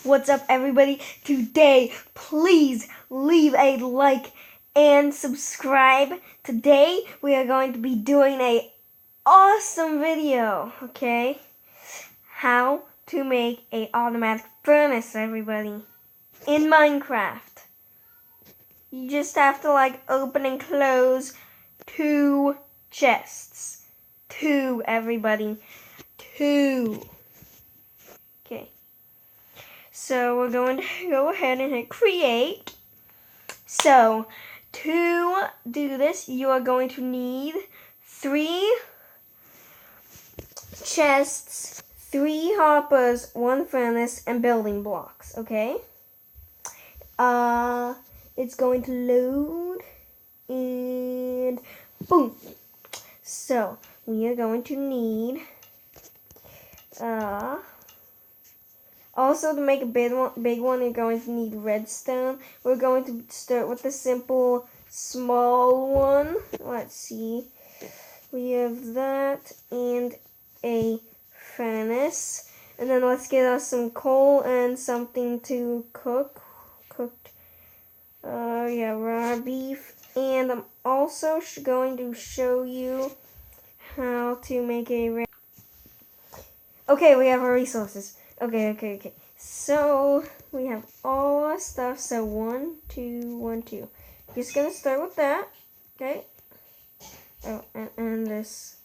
What's up, everybody? Today, please leave a like and subscribe. Today, we are going to be doing a awesome video, okay? How to make a automatic furnace, everybody, in Minecraft. You just have to open and close 2 chests. 2, everybody. 2. Okay. So we're going to go ahead and hit create. So to do this, you are going to need 3 chests, 3 hoppers, 1 furnace, and building blocks, okay? It's going to load, and boom. So we are going to need, also, to make a big one, you're going to need redstone. We're going to start with the simple, small one. Let's see. We have that and a furnace. And then let's get us some coal and something to cook. Raw beef. And I'm also going to show you how to make a... Okay, we have our resources. Okay. So we have all our stuff. So 1, 2, 1, 2. Just gonna start with that. Okay. Oh, and this.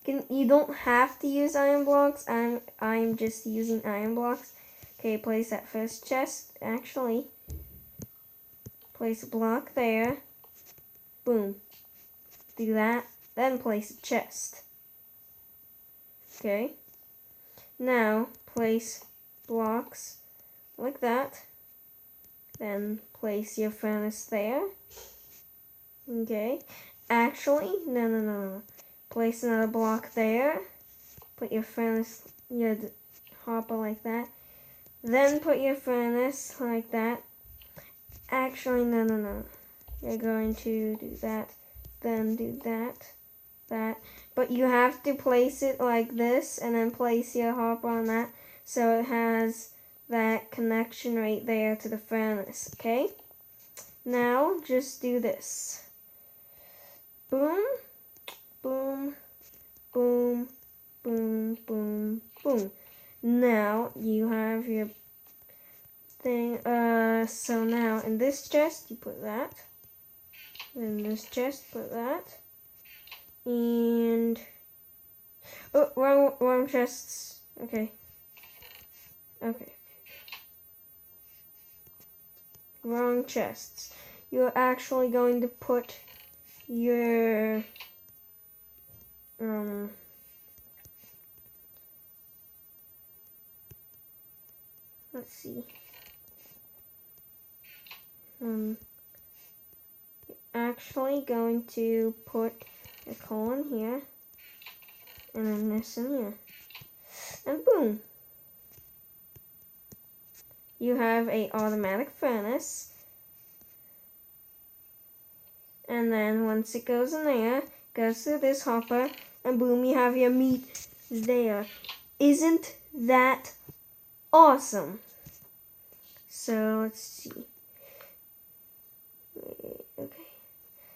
You don't have to use iron blocks. I'm just using iron blocks. Okay, place that first chest. Actually, place a block there. Boom. Do that. Then place a chest. Okay. Now, place blocks like that. Then place your furnace there. Okay. Actually, no. Place another block there. Put your furnace, your hopper like that. Then put your furnace like that. Actually, no. You're going to do that. Then do that. But you have to place it like this and then place your hopper on that so it has that connection right there to the furnace, okay? Now just do this. Boom, boom, boom, boom, boom, boom. Now you have your thing. So now in this chest you put that. In this chest put that. And wrong chests. Okay. Wrong chests. You're actually going to put your let's see. Actually going to put a coal in here, and then this in here, and boom, you have a automatic furnace. And then once it goes in there, goes through this hopper, and boom, you have your meat there. Isn't that awesome? So let's see. Okay.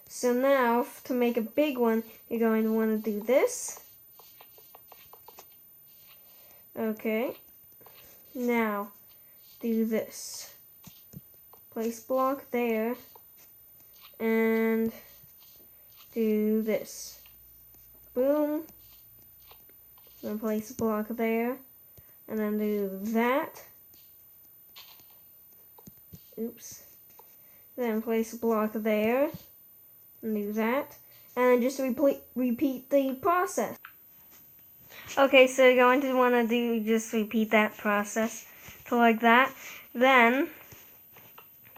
So now, to make a big one, you're going to want to do this. Okay. Now, do this. Place block there. And do this. Boom. Then place a block there. And then do that. Oops. Then place a block there. And do that. And then just repeat the process. Okay, so you're going to want to just repeat that process to like that. Then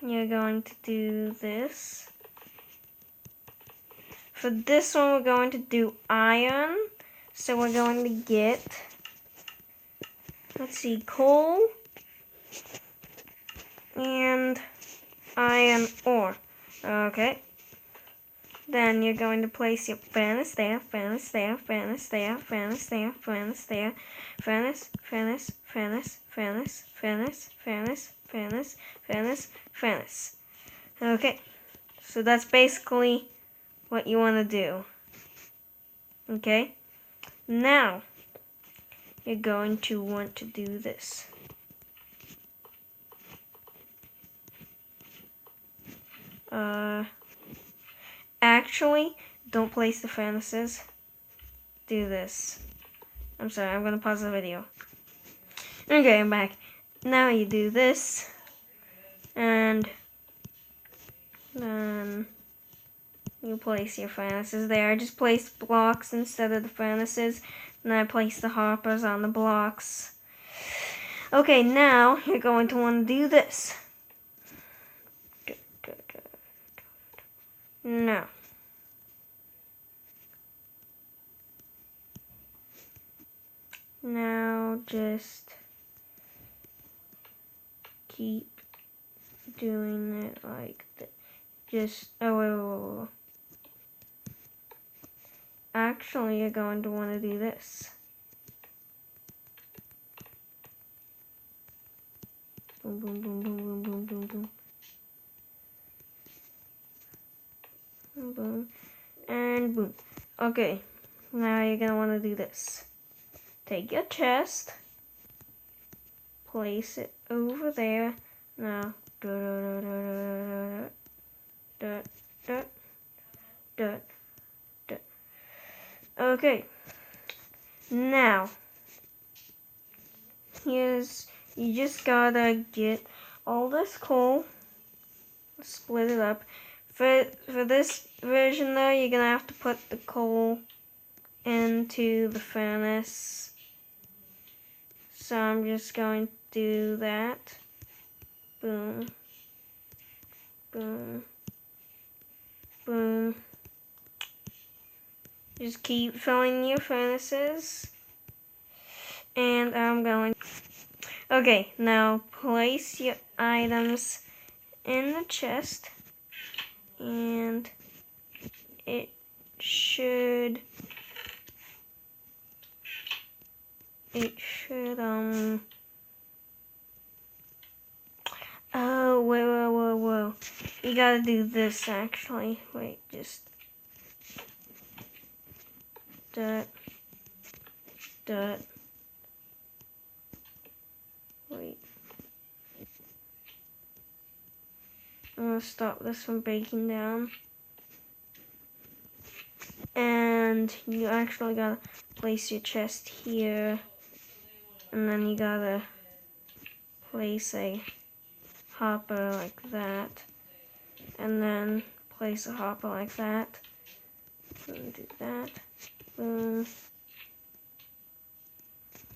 you're going to do this. For this one, we're going to do iron. So we're going to get, let's see, coal and iron ore. Okay. Then then you're going to place your furnace there, furnace there, furnace there, furnace there, furnace there, furnace, furnace, furnace, furnace, furnace, furnace, furnace, furnace, furnace. Okay, so that's basically what you want to do. Okay, now you're going to want to do this. Actually, don't place the furnaces. Do this. I'm sorry, I'm gonna pause the video. Okay, I'm back. Now you do this, and then you place your furnaces there. I just placed blocks instead of the furnaces, and I placed the hoppers on the blocks. Okay, now you're going to want to do this. No. Now just keep doing it like that. Just, wait. Actually, you're going to want to do this. Boom, boom, boom, boom, boom, boom, boom, boom. Boom, and boom. Okay, now you're going to want to do this. Take your chest, place it over there. Now, okay. Now, you just gotta get all this coal, split it up. For this version though, you're gonna have to put the coal into the furnace. So I'm just going to do that. Boom. Boom. Boom. Just keep filling your furnaces. And I'm going... Okay, now place your items in the chest. And it should... Oh, whoa. You gotta do this, actually. Wait, just... Wait. I'm gonna stop this from breaking down. And you actually gotta place your chest here. And then you gotta place a hopper like that. And then place a hopper like that. And do that. Boom.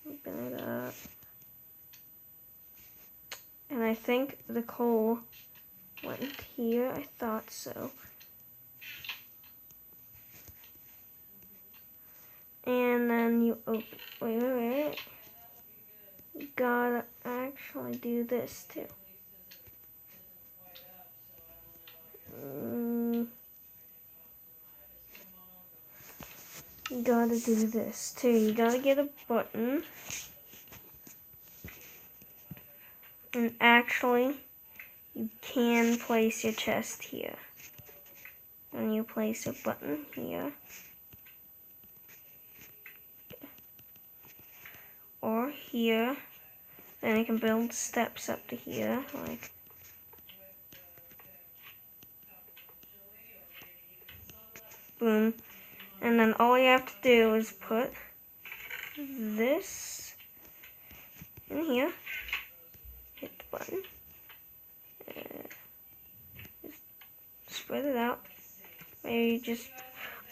Open it up. And I think the coal went here. I thought so. And then you open. Wait. You gotta actually do this too. You gotta do this too. You gotta get a button. And actually, you can place your chest here. And you place a button here. Or here. Then you can build steps up to here, like. Boom. And then all you have to do is put this in here. Hit the button. Just spread it out. Maybe just...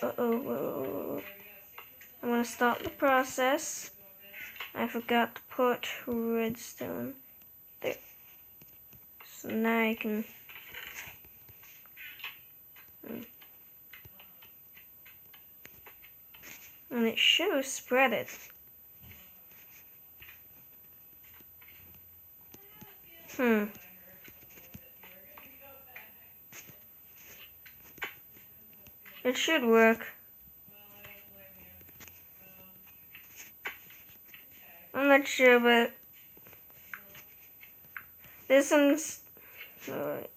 whoa. I'm gonna stop the process. I forgot to put redstone there. So now I can... And it should have spread it. It should work. I'm not sure, but this one's... Alright.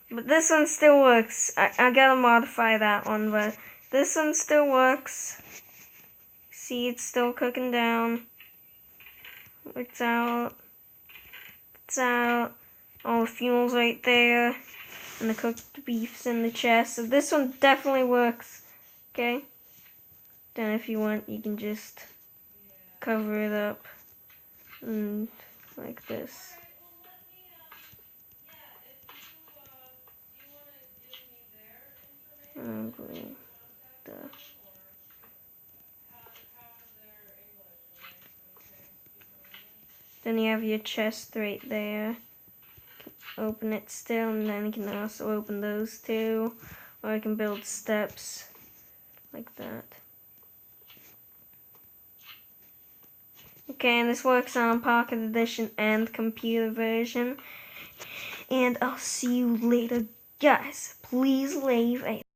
But this one still works. I gotta modify that one, but this one still works. See, it's still cooking down. It's out. It's out. All the fuel's right there. And the cooked beef's in the chest. So this one definitely works. Okay? Then if you want, you can just cover it up. And like this. Then you have your chest right there. Open it still, and then you can also open those two. Or I can build steps like that. Okay, and this works on Pocket Edition and computer version. And I'll see you later. Guys, please leave a